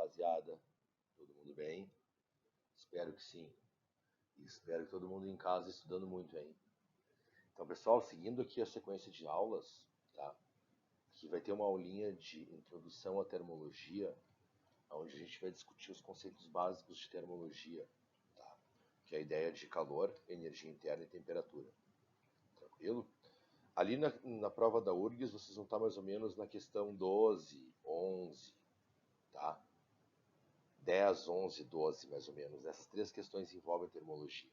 rapaziada? Todo mundo bem? Espero que sim. E espero que todo mundo em casa estudando muito, hein? Então, pessoal, seguindo aqui a sequência de aulas, tá? Aqui vai ter uma aulinha de introdução à termologia, onde a gente vai discutir os conceitos básicos de termologia, tá? Que é a ideia de calor, energia interna e temperatura. Tranquilo? Ali na prova da URGS, vocês vão estar mais ou menos na questão 12, 11, tá? 10, 11, 12, mais ou menos. Essas três questões envolvem termologia.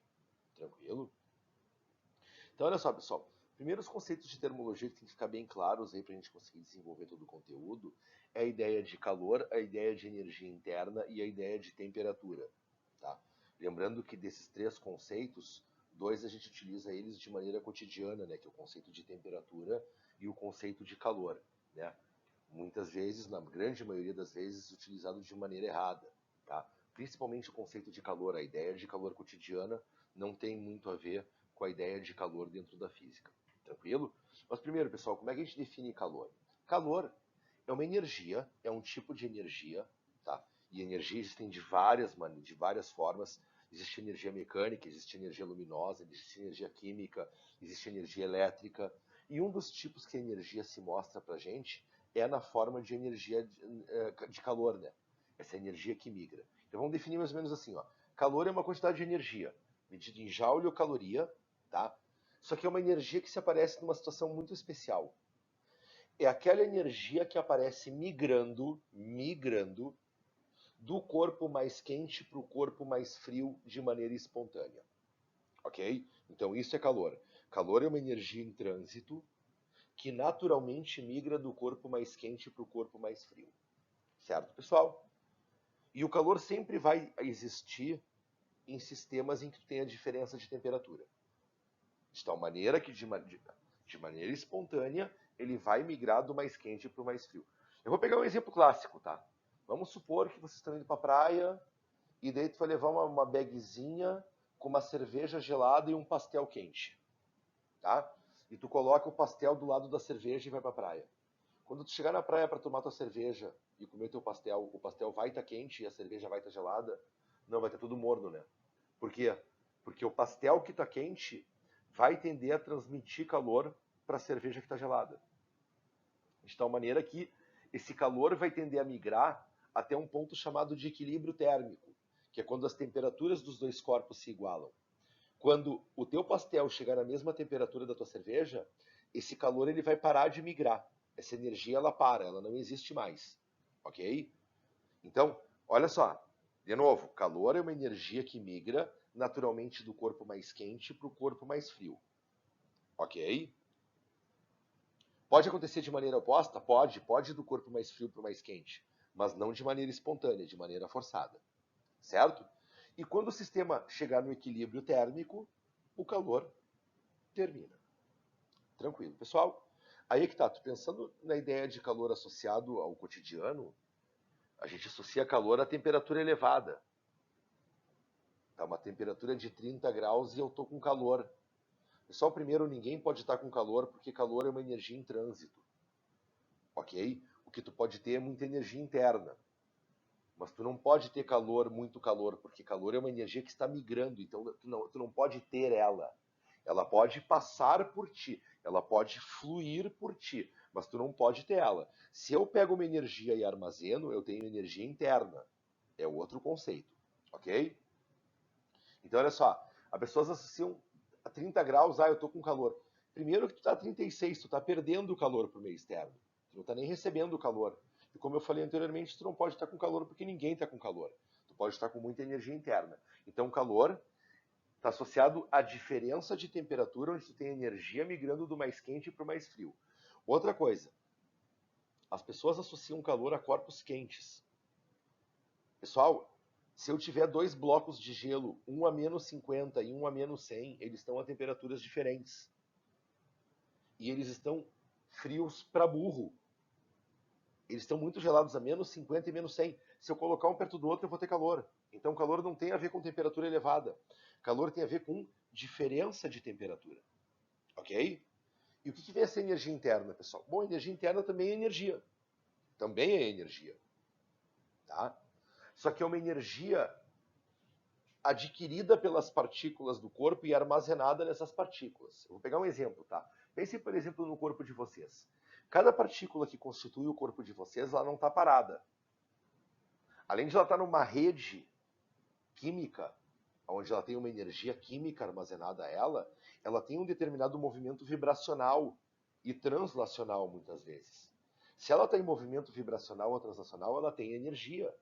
Tranquilo? Então, olha só, pessoal. Primeiro, os conceitos de termologia que tem que ficar bem claros aí para a gente conseguir desenvolver todo o conteúdo é a ideia de calor, a ideia de energia interna e a ideia de temperatura. Tá? Lembrando que desses três conceitos, dois a gente utiliza eles de maneira cotidiana, né? Que é o conceito de temperatura e o conceito de calor. Né? Muitas vezes, na grande maioria das vezes, utilizado de maneira errada. Tá? Principalmente o conceito de calor, a ideia de calor cotidiana não tem muito a ver com a ideia de calor dentro da física. Tranquilo? Mas primeiro, pessoal, como é que a gente define calor? Calor é uma energia, é um tipo de energia, tá? E energia existem de várias formas. Existe energia mecânica, existe energia luminosa, existe energia química, existe energia elétrica. E um dos tipos que a energia se mostra pra gente é na forma de energia de calor, né? Essa energia que migra. Então vamos definir mais ou menos assim, ó. Calor é uma quantidade de energia, medida em joule ou caloria, tá? Só que é uma energia que se aparece numa situação muito especial. É aquela energia que aparece migrando do corpo mais quente para o corpo mais frio de maneira espontânea. Ok? Então isso é calor. Calor é uma energia em trânsito que naturalmente migra do corpo mais quente para o corpo mais frio. Certo, pessoal? E o calor sempre vai existir em sistemas em que tu tem a diferença de temperatura. De tal maneira que, de maneira espontânea, ele vai migrar do mais quente para o mais frio. Eu vou pegar um exemplo clássico, tá? Vamos supor que vocês estão indo para a praia e daí tu vai levar uma bagzinha com uma cerveja gelada e um pastel quente, tá? E tu coloca o pastel do lado da cerveja e vai para a praia. Quando tu chegar na praia para tomar tua cerveja e comer teu pastel, o pastel vai estar quente e a cerveja vai estar gelada? Não, vai estar tudo morno, né? Por quê? Porque o pastel que está quente vai tender a transmitir calor para a cerveja que está gelada. De tal maneira que esse calor vai tender a migrar até um ponto chamado de equilíbrio térmico, que é quando as temperaturas dos dois corpos se igualam. Quando o teu pastel chegar na mesma temperatura da tua cerveja, esse calor ele vai parar de migrar. Essa energia ela para, ela não existe mais. Ok? Então, olha só. De novo, calor é uma energia que migra naturalmente do corpo mais quente para o corpo mais frio. Ok? Pode acontecer de maneira oposta? Pode do corpo mais frio para o mais quente, mas não de maneira espontânea, de maneira forçada. Certo? E quando o sistema chegar no equilíbrio térmico, o calor termina. Tranquilo. Pessoal, aí é que tá. Tu pensando na ideia de calor associado ao cotidiano, a gente associa calor à temperatura elevada. Tá uma temperatura de 30 graus e eu tô com calor. Pessoal, primeiro, ninguém pode estar com calor, porque calor é uma energia em trânsito. Ok? O que tu pode ter é muita energia interna. Mas tu não pode ter calor, muito calor, porque calor é uma energia que está migrando, então tu não pode ter ela. Ela pode passar por ti, ela pode fluir por ti, mas tu não pode ter ela. Se eu pego uma energia e armazeno, eu tenho energia interna. É outro conceito, ok? Então, olha só, as pessoas associam a 30 graus, eu tô com calor. Primeiro que tu tá a 36, tu tá perdendo o calor pro meio externo. Tu não tá nem recebendo o calor. E como eu falei anteriormente, tu não pode estar com calor porque ninguém está com calor. Tu pode estar com muita energia interna. Então, calor está associado à diferença de temperatura, onde tu tem energia migrando do mais quente para o mais frio. Outra coisa, as pessoas associam calor a corpos quentes. Pessoal, se eu tiver dois blocos de gelo, um a menos 50 e um a menos 100, eles estão a temperaturas diferentes. E eles estão frios para burro. Eles estão muito gelados a menos 50 e menos 100. Se eu colocar um perto do outro, eu vou ter calor. Então, calor não tem a ver com temperatura elevada. Calor tem a ver com diferença de temperatura. Ok? E o que vem essa energia interna, pessoal? Bom, energia interna também é energia. Também é energia. Tá? Só que é uma energia adquirida pelas partículas do corpo e armazenada nessas partículas. Eu vou pegar um exemplo, tá? Pense, por exemplo, no corpo de vocês. Cada partícula que constitui o corpo de vocês, ela não está parada. Além de ela estar numa rede química, onde ela tem uma energia química armazenada a ela tem um determinado movimento vibracional e translacional, muitas vezes. Se ela está em movimento vibracional ou translacional, ela tem energia.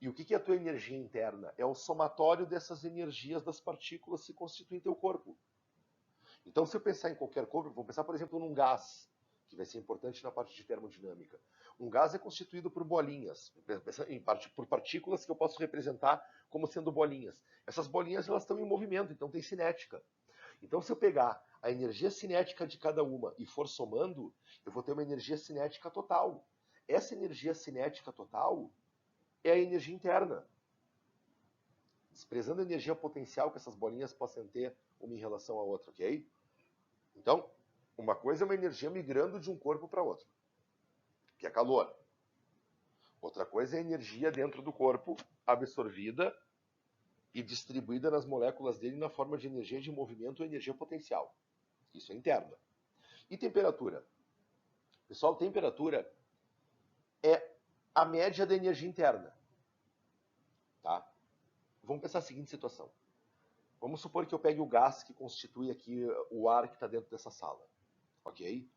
E o que é a tua energia interna? É o somatório dessas energias das partículas que constituem teu corpo. Então, se eu pensar em qualquer corpo, vou pensar, por exemplo, num gás, que vai ser importante na parte de termodinâmica. Um gás é constituído por bolinhas, por partículas que eu posso representar como sendo bolinhas. Essas bolinhas elas estão em movimento, então tem cinética. Então, se eu pegar a energia cinética de cada uma e for somando, eu vou ter uma energia cinética total. Essa energia cinética total é a energia interna. Desprezando a energia potencial que essas bolinhas possam ter uma em relação à outra, ok? Então, uma coisa é uma energia migrando de um corpo para outro, que é calor. Outra coisa é a energia dentro do corpo, absorvida e distribuída nas moléculas dele na forma de energia de movimento ou energia potencial. Isso é interna. E temperatura? Pessoal, temperatura é a média da energia interna. Tá? Vamos pensar a seguinte situação. Vamos supor que eu pegue o gás que constitui aqui o ar que está dentro dessa sala. Ok?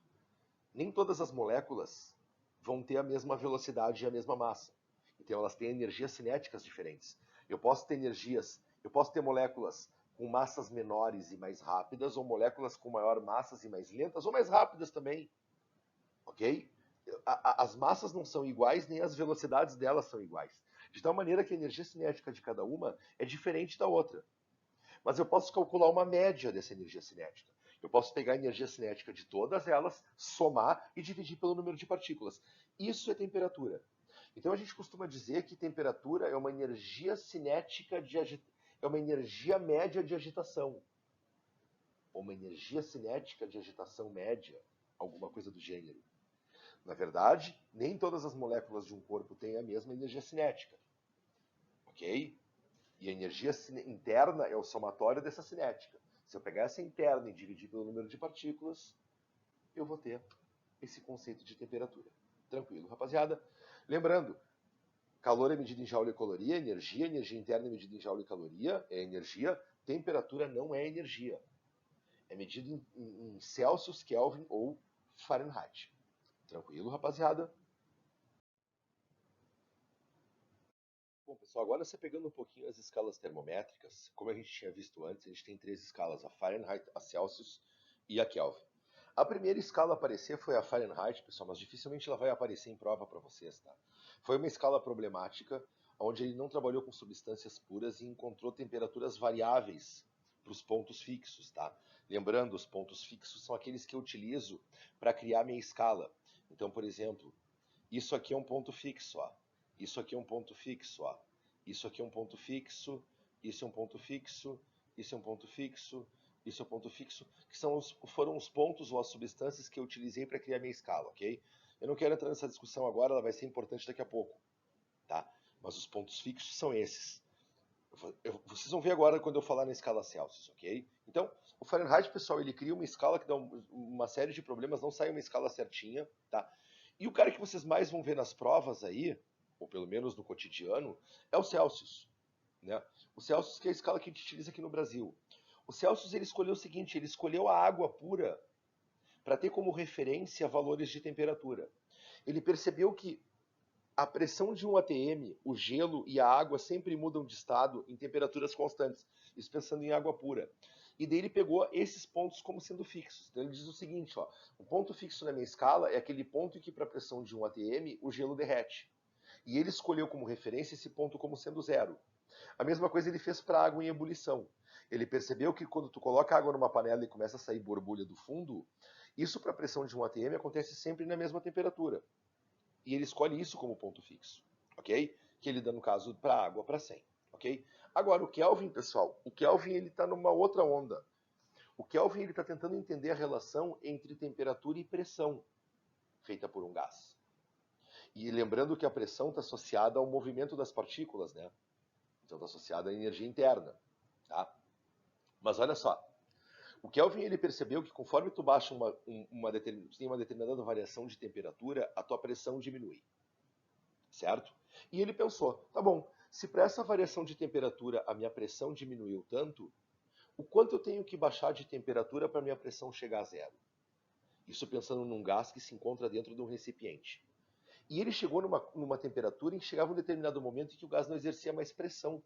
Nem todas as moléculas vão ter a mesma velocidade e a mesma massa. Então elas têm energias cinéticas diferentes. Eu posso ter moléculas com massas menores e mais rápidas, ou moléculas com maior massas e mais lentas, ou mais rápidas também. Ok? As massas não são iguais, nem as velocidades delas são iguais. De tal maneira que a energia cinética de cada uma é diferente da outra. Mas eu posso calcular uma média dessa energia cinética. Eu posso pegar a energia cinética de todas elas, somar e dividir pelo número de partículas. Isso é temperatura. Então a gente costuma dizer que temperatura é uma energia cinética é uma energia média de agitação. Ou uma energia cinética de agitação média, alguma coisa do gênero. Na verdade, nem todas as moléculas de um corpo têm a mesma energia cinética. Ok? E a energia interna é o somatório dessa cinética. Se eu pegar essa interna e dividir pelo número de partículas, eu vou ter esse conceito de temperatura. Tranquilo, rapaziada? Lembrando, calor é medido em joule e caloria, energia interna é medida em joule e caloria, é energia, temperatura não é energia. É medido em Celsius, Kelvin ou Fahrenheit. Tranquilo, rapaziada? Bom, pessoal, agora você pegando um pouquinho as escalas termométricas, como a gente tinha visto antes, a gente tem 3 escalas, a Fahrenheit, a Celsius e a Kelvin. A primeira escala a aparecer foi a Fahrenheit, pessoal, mas dificilmente ela vai aparecer em prova para vocês, tá? Foi uma escala problemática, onde ele não trabalhou com substâncias puras e encontrou temperaturas variáveis para os pontos fixos, tá? Lembrando, os pontos fixos são aqueles que eu utilizo para criar minha escala. Então, por exemplo, isso aqui é um ponto fixo, ó. Isso aqui é um ponto fixo, ó. Isso aqui é um ponto fixo, isso é um ponto fixo, isso é um ponto fixo, isso é um ponto fixo, que foram os pontos ou as substâncias que eu utilizei para criar minha escala, ok? Eu não quero entrar nessa discussão agora, ela vai ser importante daqui a pouco, tá? Mas os pontos fixos são esses. Vocês vão ver agora quando eu falar na escala Celsius, ok? Então, o Fahrenheit, pessoal, ele cria uma escala que dá uma série de problemas, não sai uma escala certinha, tá? E o cara que vocês mais vão ver nas provas aí, ou pelo menos no cotidiano, é o Celsius, né? O Celsius que é a escala que a gente utiliza aqui no Brasil. O Celsius ele escolheu o seguinte, ele escolheu a água pura para ter como referência valores de temperatura. Ele percebeu que a pressão de um ATM, o gelo e a água sempre mudam de estado em temperaturas constantes, isso pensando em água pura. E daí ele pegou esses pontos como sendo fixos. Então ele diz o seguinte, ó, o ponto fixo na minha escala é aquele ponto em que para a pressão de um ATM o gelo derrete. E ele escolheu como referência esse ponto como sendo zero. A mesma coisa ele fez para a água em ebulição. Ele percebeu que quando tu coloca a água numa panela e começa a sair borbulha do fundo, isso para a pressão de um ATM acontece sempre na mesma temperatura. E ele escolhe isso como ponto fixo, ok? Que ele dá, no caso, para a água para 100, ok? Agora, o Kelvin, pessoal, o Kelvin ele está numa outra onda. O Kelvin ele está tentando entender a relação entre temperatura e pressão feita por um gás. E lembrando que a pressão está associada ao movimento das partículas, né? Então está associada à energia interna, tá? Mas olha só, o Kelvin ele percebeu que conforme tu baixa tem uma determinada variação de temperatura, a tua pressão diminui, certo? E ele pensou, tá bom, se para essa variação de temperatura a minha pressão diminuiu tanto, o quanto eu tenho que baixar de temperatura para minha pressão chegar a zero? Isso pensando num gás que se encontra dentro de um recipiente. E ele chegou numa temperatura em que chegava um determinado momento em que o gás não exercia mais pressão.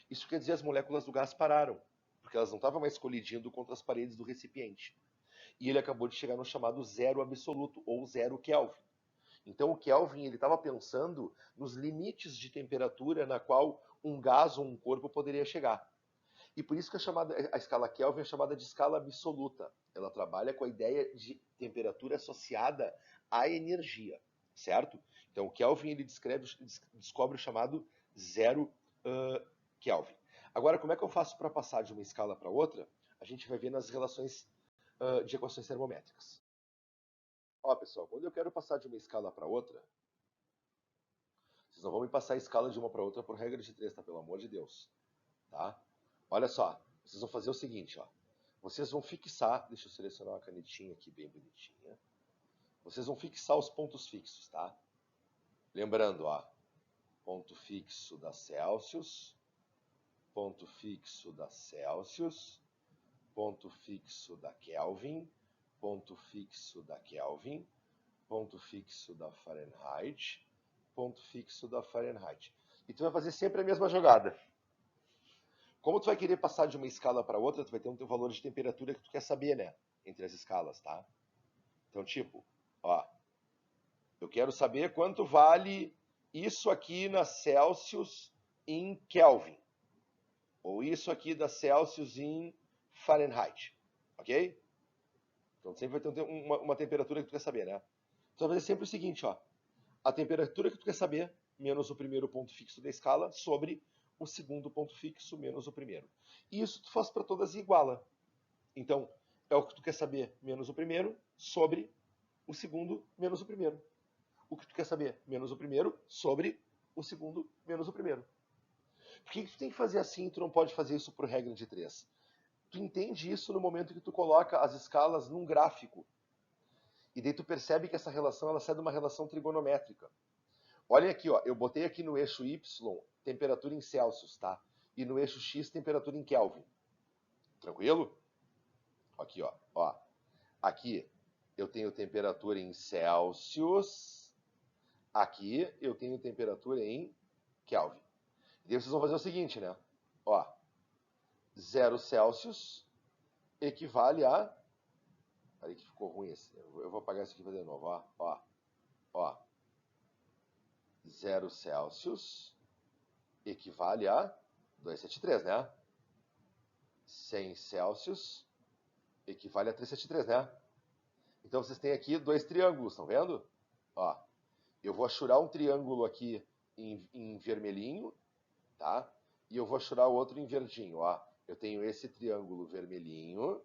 Isso quer dizer que as moléculas do gás pararam, porque elas não estavam mais colidindo contra as paredes do recipiente. E ele acabou de chegar no chamado zero absoluto, ou zero Kelvin. Então o Kelvin estava pensando nos limites de temperatura na qual um gás ou um corpo poderia chegar. E por isso que a escala Kelvin é chamada de escala absoluta. Ela trabalha com a ideia de temperatura associada à energia, certo? Então o Kelvin ele descobre o chamado zero Kelvin. Agora, como é que eu faço para passar de uma escala para outra? A gente vai ver nas relações de equações termométricas. Ó, pessoal, quando eu quero passar de uma escala para outra, vocês não vão me passar a escala de uma para outra por regra de 3, tá? Pelo amor de Deus. Tá? Olha só, vocês vão fazer o seguinte, ó. Vocês vão fixar, deixa eu selecionar uma canetinha aqui bem bonitinha. Vocês vão fixar os pontos fixos, tá? Lembrando, ó, ponto fixo da Celsius, ponto fixo da Celsius, ponto fixo da Kelvin, ponto fixo da Kelvin, ponto fixo da Fahrenheit, ponto fixo da Fahrenheit. E tu vai fazer sempre a mesma jogada. Como tu vai querer passar de uma escala para outra, tu vai ter um teu valor de temperatura que tu quer saber, né? Entre as escalas, tá? Então, tipo, ó, eu quero saber quanto vale isso aqui na Celsius em Kelvin. Ou isso aqui da Celsius em Fahrenheit. Ok? Então sempre vai ter uma temperatura que tu quer saber, né? Tu vai fazer sempre o seguinte, ó. A temperatura que tu quer saber, menos o primeiro ponto fixo da escala, sobre o segundo ponto fixo menos o primeiro. E isso tu faz para todas e iguala. Então, é o que tu quer saber menos o primeiro sobre o segundo menos o primeiro. O que tu quer saber menos o primeiro sobre o segundo menos o primeiro. Por que tu tem que fazer assim e tu não pode fazer isso por regra de 3? Tu entende isso no momento que tu coloca as escalas num gráfico. E daí tu percebe que essa relação ela sai de uma relação trigonométrica. Olhem aqui, ó, eu botei aqui no eixo Y temperatura em Celsius, tá? E no eixo X temperatura em Kelvin. Tranquilo? Aqui, ó. Aqui eu tenho temperatura em Celsius. Aqui eu tenho temperatura em Kelvin. E daí vocês vão fazer o seguinte, né? Ó, 0 Celsius equivale a... Peraí que ficou ruim esse. Eu vou apagar isso aqui para de novo, ó. 0 Celsius equivale a 273, né? 100 Celsius equivale a 373, né? Então vocês têm aqui dois triângulos, estão vendo? Ó, eu vou achurar um triângulo aqui em vermelhinho, tá? E eu vou achurar o outro em verdinho, ó. Eu tenho esse triângulo vermelhinho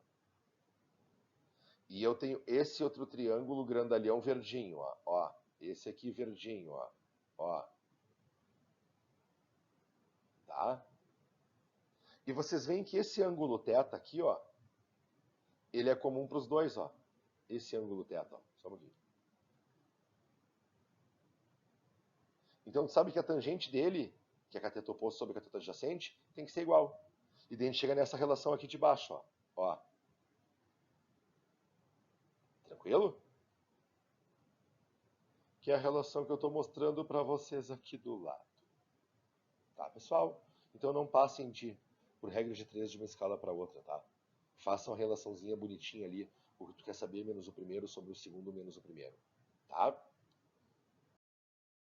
e eu tenho esse outro triângulo grandalhão verdinho, ó. Esse aqui verdinho, ó. Tá? E vocês veem que esse ângulo θ aqui, ó, ele é comum para os dois, ó. Esse ângulo θ, ó. Só um pouquinho. Então, sabe que a tangente dele, que é cateto oposto sobre cateto adjacente, tem que ser igual. E daí a gente chega nessa relação aqui de baixo, ó. Tranquilo? Que é a relação que eu estou mostrando para vocês aqui do lado. Tá, pessoal? Então não passem por regra de 3 de uma escala para outra, tá? Façam a relaçãozinha bonitinha ali, o que tu quer saber menos o primeiro sobre o segundo menos o primeiro, tá?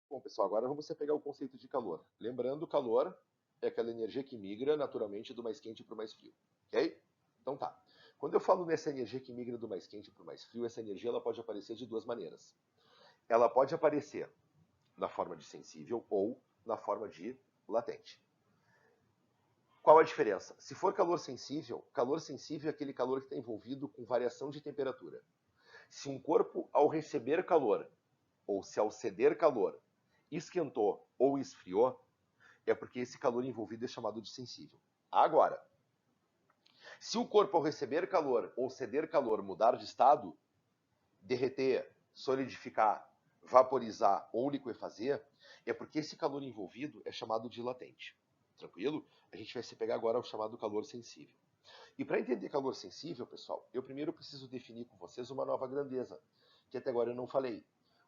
Bom, pessoal, agora vamos pegar o conceito de calor. Lembrando, calor é aquela energia que migra naturalmente do mais quente para o mais frio, ok? Então tá. Quando eu falo nessa energia que migra do mais quente para o mais frio, essa energia ela pode aparecer de duas maneiras. Ela pode aparecer na forma de sensível ou na forma de latente. Qual a diferença? Se for calor sensível é aquele calor que está envolvido com variação de temperatura. Se um corpo, ao receber calor, ou se ao ceder calor, esquentou ou esfriou, é porque esse calor envolvido é chamado de sensível. Agora, se o corpo ao receber calor ou ceder calor mudar de estado, derreter, solidificar, vaporizar ou liquefazer, é porque esse calor envolvido é chamado de latente. Tranquilo? A gente vai se pegar agora ao chamado calor sensível. E para entender calor sensível, pessoal, eu primeiro preciso definir com vocês uma nova grandeza, que até agora eu não falei.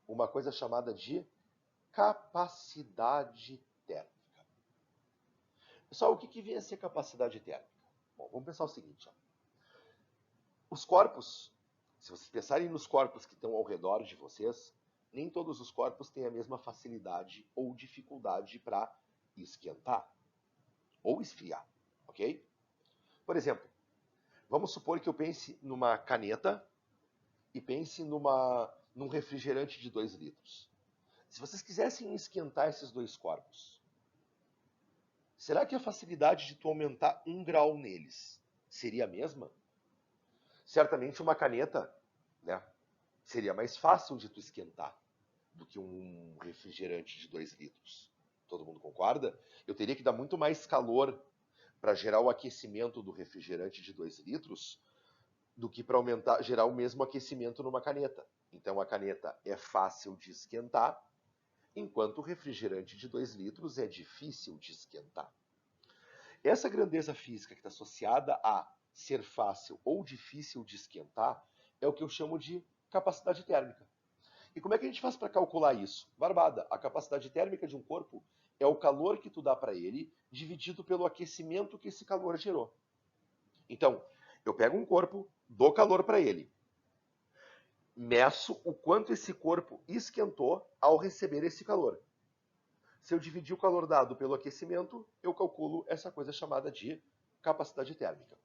Uma coisa chamada de capacidade térmica. Pessoal, o que vem a ser capacidade térmica? Bom, vamos pensar o seguinte. Ó. Os corpos, se vocês pensarem nos corpos que estão ao redor de vocês, nem todos os corpos têm a mesma facilidade ou dificuldade para esquentar ou esfriar, ok? Por exemplo, vamos supor que eu pense numa caneta e pense num refrigerante de 2 litros. Se vocês quisessem esquentar esses dois corpos, será que a facilidade de tu aumentar 1 grau neles seria a mesma? Certamente uma caneta, né, seria mais fácil de tu esquentar do que um refrigerante de 2 litros. Todo mundo concorda? Eu teria que dar muito mais calor para gerar o aquecimento do refrigerante de 2 litros do que para gerar o mesmo aquecimento numa caneta. Então a caneta é fácil de esquentar, enquanto o refrigerante de 2 litros é difícil de esquentar. Essa grandeza física que está associada a ser fácil ou difícil de esquentar é o que eu chamo de capacidade térmica. E como é que a gente faz para calcular isso? Barbada, a capacidade térmica de um corpo é o calor que tu dá para ele dividido pelo aquecimento que esse calor gerou. Então, eu pego um corpo, dou calor para ele, meço o quanto esse corpo esquentou ao receber esse calor. Se eu dividir o calor dado pelo aquecimento, eu calculo essa coisa chamada de capacidade térmica.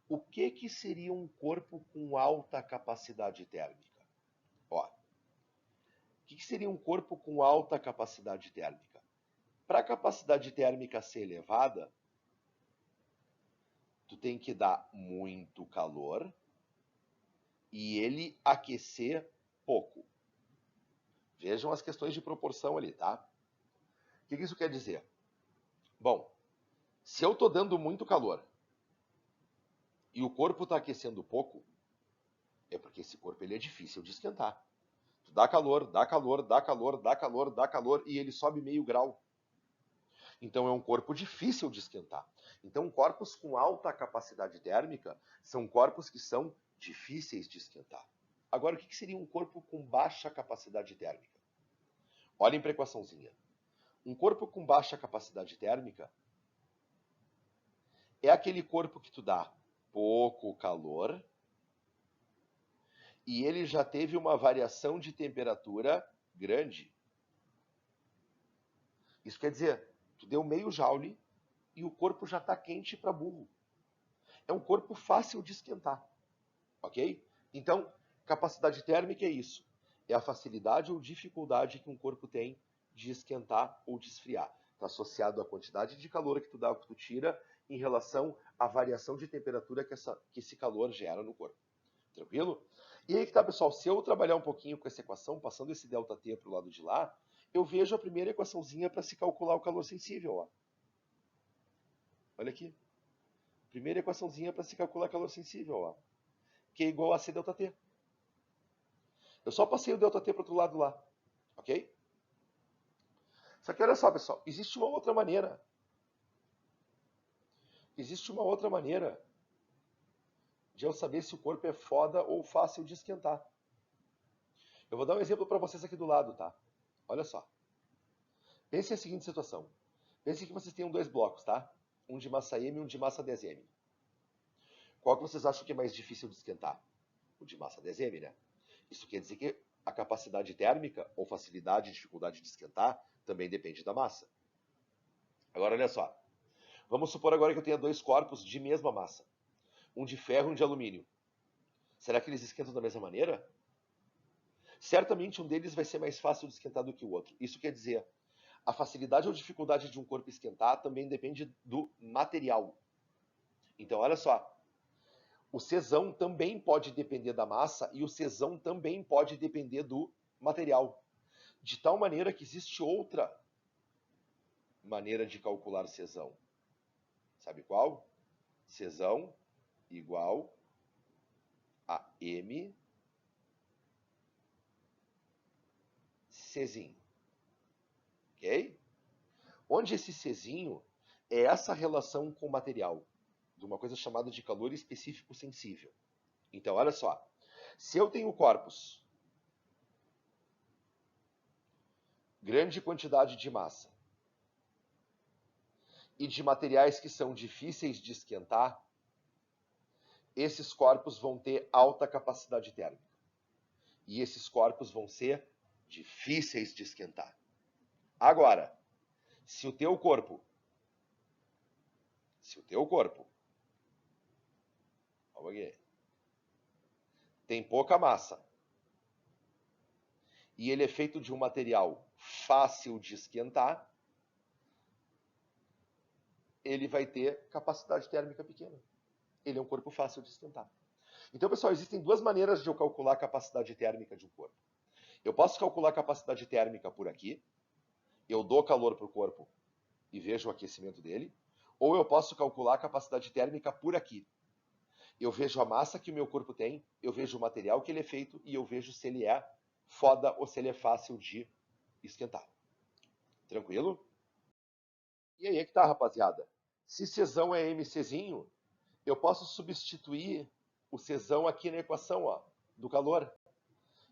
O que seria um corpo com alta capacidade térmica? Ó, o que seria um corpo com alta capacidade térmica? Para a capacidade térmica ser elevada, tu tem que dar muito calor e ele aquecer pouco. Vejam as questões de proporção ali, tá? O que isso quer dizer? Bom, se eu estou dando muito calor e o corpo está aquecendo pouco, é porque esse corpo ele é difícil de esquentar. Tu dá calor, dá calor, dá calor, dá calor, dá calor e ele sobe meio grau. Então é um corpo difícil de esquentar. Então corpos com alta capacidade térmica são corpos que são difíceis de esquentar. Agora, o que seria um corpo com baixa capacidade térmica? Olhem para a equaçãozinha. Um corpo com baixa capacidade térmica é aquele corpo que tu dá pouco calor e ele já teve uma variação de temperatura grande. Isso quer dizer, tu deu meio joule e o corpo já está quente para burro. É um corpo fácil de esquentar, ok? Então, capacidade térmica é isso. É a facilidade ou dificuldade que um corpo tem de esquentar ou de esfriar. Está associado à quantidade de calor que tu dá ou que tu tira em relação à variação de temperatura que esse calor gera no corpo. Tranquilo? E aí que tá, pessoal, se eu trabalhar um pouquinho com essa equação, passando esse ΔT para o lado de lá, eu vejo a primeira equaçãozinha para se calcular o calor sensível. Ó. Olha aqui. Primeira equaçãozinha para se calcular calor sensível, ó, que é igual a C ΔT. Eu só passei o ΔT para o outro lado lá, ok? Só que olha só, pessoal, existe uma outra maneira. Existe uma outra maneira de eu saber se o corpo é foda ou fácil de esquentar. Eu vou dar um exemplo para vocês aqui do lado, tá? Olha só. Pense a seguinte situação. Pense que vocês tenham 2 blocos, tá? Um de massa M e um de massa 10M. Qual que vocês acham que é mais difícil de esquentar? O de massa 10M, né? Isso quer dizer que a capacidade térmica, ou facilidade e dificuldade de esquentar, também depende da massa. Agora, olha só. Vamos supor agora que eu tenha 2 corpos de mesma massa. Um de ferro e um de alumínio. Será que eles esquentam da mesma maneira? Certamente um deles vai ser mais fácil de esquentar do que o outro. Isso quer dizer, a facilidade ou dificuldade de um corpo esquentar também depende do material. Então, olha só. O Czão também pode depender da massa e o Czão também pode depender do material. De tal maneira que existe outra maneira de calcular Czão. Sabe qual? Czão igual a M Czinho. Ok? Onde esse Czinho é essa relação com o material, de uma coisa chamada de calor específico sensível. Então, olha só. Se eu tenho corpos, grande quantidade de massa, e de materiais que são difíceis de esquentar, esses corpos vão ter alta capacidade térmica. E esses corpos vão ser difíceis de esquentar. Agora, se o teu corpo, tem pouca massa, e ele é feito de um material fácil de esquentar, ele vai ter capacidade térmica pequena. Ele é um corpo fácil de esquentar. Então, pessoal, existem duas maneiras de eu calcular a capacidade térmica de um corpo. Eu posso calcular a capacidade térmica por aqui, eu dou calor para o corpo e vejo o aquecimento dele, ou eu posso calcular a capacidade térmica por aqui. Eu vejo a massa que o meu corpo tem, eu vejo o material que ele é feito e eu vejo se ele é foda ou se ele é fácil de esquentar. Tranquilo? E aí é que tá, rapaziada. Se Czão é MCzinho, eu posso substituir o Czão aqui na equação, ó, do calor.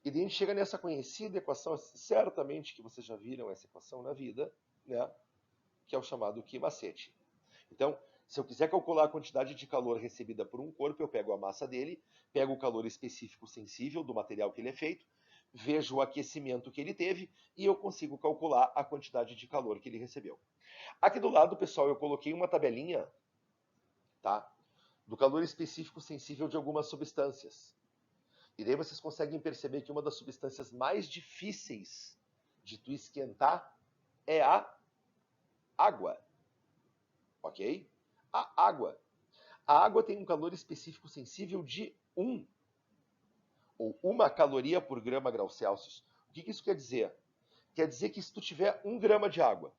E daí a gente chega nessa conhecida equação, certamente que vocês já viram essa equação na vida, né? Que é o chamado Q macete. Então, se eu quiser calcular a quantidade de calor recebida por um corpo, eu pego a massa dele, pego o calor específico sensível do material que ele é feito, vejo o aquecimento que ele teve e eu consigo calcular a quantidade de calor que ele recebeu. Aqui do lado, pessoal, eu coloquei uma tabelinha, tá? Do calor específico sensível de algumas substâncias. E daí vocês conseguem perceber que uma das substâncias mais difíceis de tu esquentar é a água. Ok? A água. A água tem um calor específico sensível de 1, ou 1 caloria por grama grau Celsius. O que isso quer dizer? Quer dizer que se tu tiver 1 grama de água,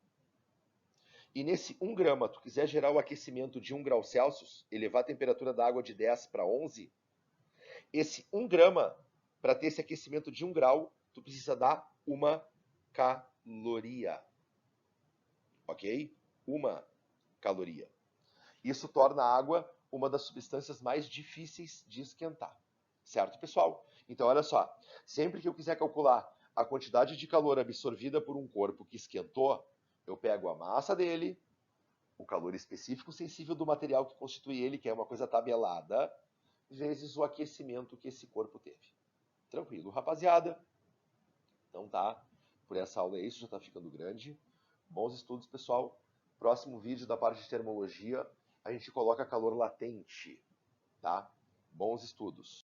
e nesse 1 grama tu quiser gerar o aquecimento de 1 grau Celsius, elevar a temperatura da água de 10 para 11, esse 1 grama, para ter esse aquecimento de 1 grau, tu precisa dar 1 caloria. Ok? 1 caloria. Isso torna a água uma das substâncias mais difíceis de esquentar. Certo, pessoal? Então, olha só. Sempre que eu quiser calcular a quantidade de calor absorvida por um corpo que esquentou, eu pego a massa dele, o calor específico sensível do material que constitui ele, que é uma coisa tabelada, vezes o aquecimento que esse corpo teve. Tranquilo, rapaziada? Então tá. Por essa aula é isso, já tá ficando grande. Bons estudos, pessoal. Próximo vídeo da parte de termologia, a gente coloca calor latente, tá? Bons estudos.